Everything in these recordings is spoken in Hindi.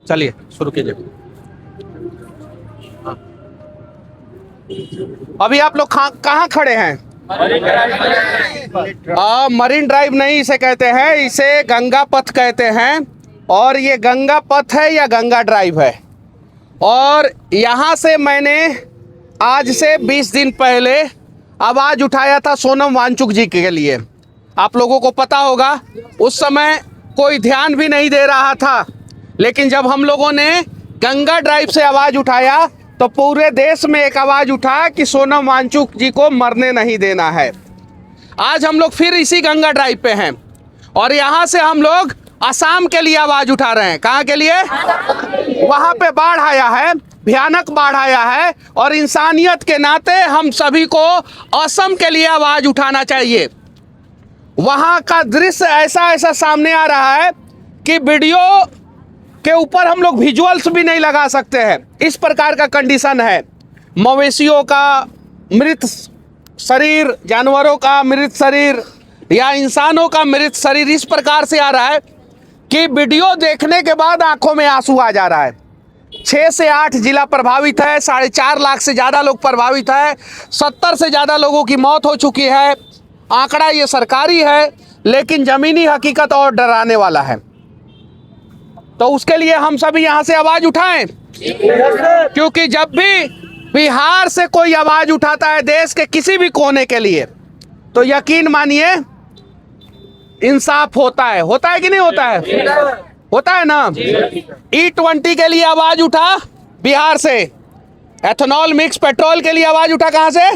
चलिए शुरू कीजिए। अभी आप लोग कहाँ खड़े हैं? मरीन ड्राइव नहीं इसे कहते हैं, इसे गंगा पथ कहते हैं। और ये गंगा पथ है या गंगा ड्राइव है। और यहाँ से मैंने आज से 20 दिन पहले आवाज़ उठाया था सोनम वांगचुक जी के लिए। आप लोगों को पता होगा उस समय कोई ध्यान भी नहीं दे रहा था, लेकिन जब हम लोगों ने गंगा ड्राइव से आवाज़ उठाया तो पूरे देश में एक आवाज़ उठा कि सोनम वांगचुक जी को मरने नहीं देना है। आज हम लोग फिर इसी गंगा ड्राइव पे हैं और यहाँ से हम लोग असम के लिए आवाज़ उठा रहे हैं। कहाँ के लिए? वहाँ पे बाढ़ आया है, भयानक बाढ़ आया है और इंसानियत के नाते हम सभी को असम के लिए आवाज़ उठाना चाहिए। वहाँ का दृश्य ऐसा सामने आ रहा है कि वीडियो के ऊपर हम लोग विजुअल्स भी नहीं लगा सकते हैं। इस प्रकार का कंडीशन है। मवेशियों का मृत शरीर, जानवरों का मृत शरीर या इंसानों का मृत शरीर इस प्रकार से आ रहा है कि वीडियो देखने के बाद आंखों में आंसू आ जा रहा है। 6 से 8 जिला प्रभावित है, 4.5 लाख से ज़्यादा लोग प्रभावित है, 70 से ज़्यादा लोगों की मौत हो चुकी है। आंकड़ा ये सरकारी है, लेकिन ज़मीनी हकीकत और डराने वाला है। तो उसके लिए हम सभी यहाँ से आवाज़ उठाएं, क्योंकि जब भी बिहार से कोई आवाज़ उठाता है देश के किसी भी कोने के लिए, तो यकीन मानिए इंसाफ होता है कि नहीं होता है? होता है ना। E20 के लिए आवाज़ उठा बिहार से, एथेनॉल मिक्स पेट्रोल के लिए आवाज़ उठा कहाँ से?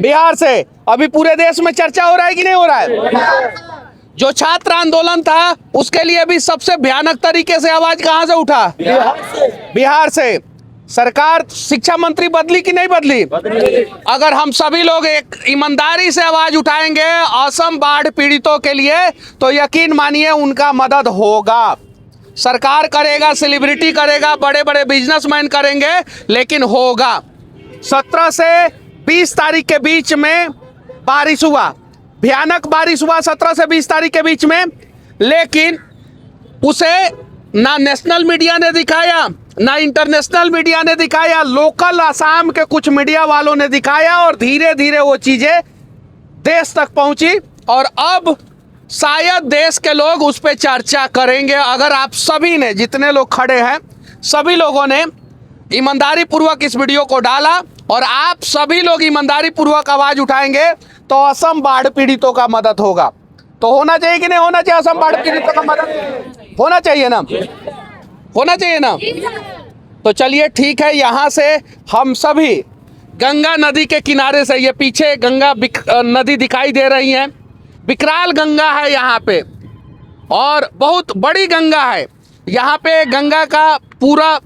बिहार से। अभी पूरे देश में चर्चा हो रहा है कि नहीं हो रहा है? जो छात्र आंदोलन था उसके लिए भी सबसे भयानक तरीके से आवाज़ कहाँ से उठा? बिहार से। सरकार, शिक्षा मंत्री बदली कि नहीं बदली? अगर हम सभी लोग एक ईमानदारी से आवाज़ उठाएंगे असम बाढ़ पीड़ितों के लिए, तो यकीन मानिए उनका मदद होगा। सरकार करेगा, सेलिब्रिटी करेगा, बड़े बड़े बिजनेसमैन करेंगे, लेकिन होगा। 17 से 20 तारीख के बीच में बारिश हुआ, भयानक बारिश हुआ 17 से 20 तारीख के बीच में, लेकिन उसे ना नेशनल मीडिया ने दिखाया ना इंटरनेशनल मीडिया ने दिखाया। लोकल असम के कुछ मीडिया वालों ने दिखाया और धीरे धीरे वो चीज़ें देश तक पहुंची और अब शायद देश के लोग उस पर चर्चा करेंगे। अगर आप सभी ने, जितने लोग खड़े हैं, सभी लोगों ने ईमानदारी पूर्वक इस वीडियो को डाला और आप सभी लोग ईमानदारी पूर्वक आवाज़ उठाएंगे तो असम बाढ़ पीड़ितों का मदद होगा। तो होना चाहिए कि नहीं होना चाहिए? असम बाढ़ पीड़ितों का मदद होना चाहिए ना, होना चाहिए ना। तो चलिए ठीक है, यहाँ से हम सभी गंगा नदी के किनारे से, ये पीछे गंगा नदी दिखाई दे रही है, विकराल गंगा है यहाँ पे और बहुत बड़ी गंगा है। यहाँ पे गंगा का पूरा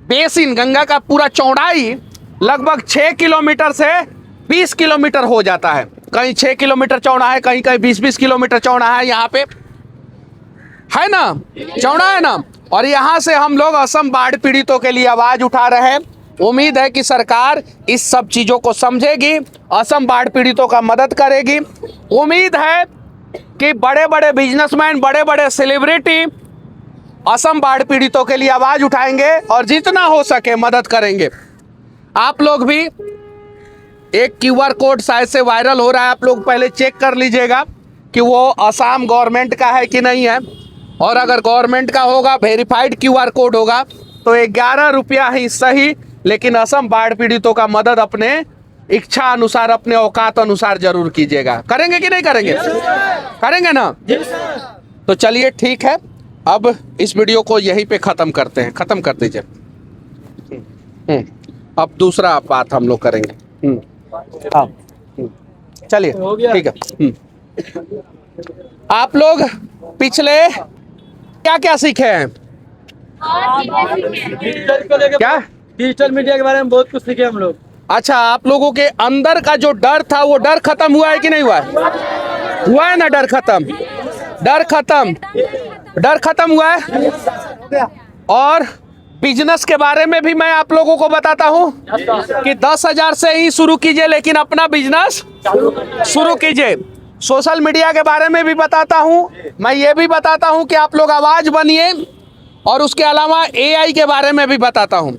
बेसिन, गंगा का पूरा चौड़ाई लगभग 6 किलोमीटर से 20 किलोमीटर हो जाता है। कहीं 6 किलोमीटर चौड़ा है, कहीं कहीं 20-20 किलोमीटर चौड़ा है। यहाँ पे है ना, चौड़ा है ना। और यहाँ से हम लोग असम बाढ़ पीड़ितों के लिए आवाज़ उठा रहे हैं। उम्मीद है कि सरकार इस सब चीज़ों को समझेगी, असम बाढ़ पीड़ितों का मदद करेगी। उम्मीद है कि बड़े बड़े बिजनेसमैन, बड़े बड़े सेलिब्रिटी असम बाढ़ पीड़ितों के लिए आवाज़ उठाएंगे और जितना हो सके मदद करेंगे। आप लोग भी, एक QR कोड शायद से वायरल हो रहा है, आप लोग पहले चेक कर लीजिएगा कि वो असम गवर्नमेंट का है कि नहीं है। और अगर गवर्नमेंट का होगा, वेरीफाइड QR कोड होगा, तो 11 रुपया ही सही, लेकिन असम बाढ़ पीड़ितों का मदद अपने इच्छा अनुसार, अपने औकात अनुसार जरूर कीजिएगा। करेंगे कि नहीं करेंगे? करेंगे ना। तो चलिए ठीक है, अब इस वीडियो को यहीं पे ख़त्म करते हैं। ख़त्म कर दीजिए। अब दूसरा बात हम लोग करेंगे। हाँ चलिए ठीक है। आप लोग पिछले क्या क्या सीखे हैं? क्या? डिजिटल मीडिया के बारे में बहुत कुछ सीखे हम लोग। अच्छा, आप लोगों के अंदर का जो डर था वो डर खत्म हुआ है कि नहीं हुआ है? हुआ है ना डर खत्म? डर खत्म हुआ है। और बिजनेस के बारे में भी मैं आप लोगों को बताता हूं कि 10,000 से ही शुरू कीजिए, लेकिन अपना बिजनेस शुरू कीजिए। सोशल मीडिया के बारे में भी बताता हूं। मैं ये भी बताता हूं कि आप लोग आवाज़ बनिए और उसके अलावा AI के बारे में भी बताता हूँ।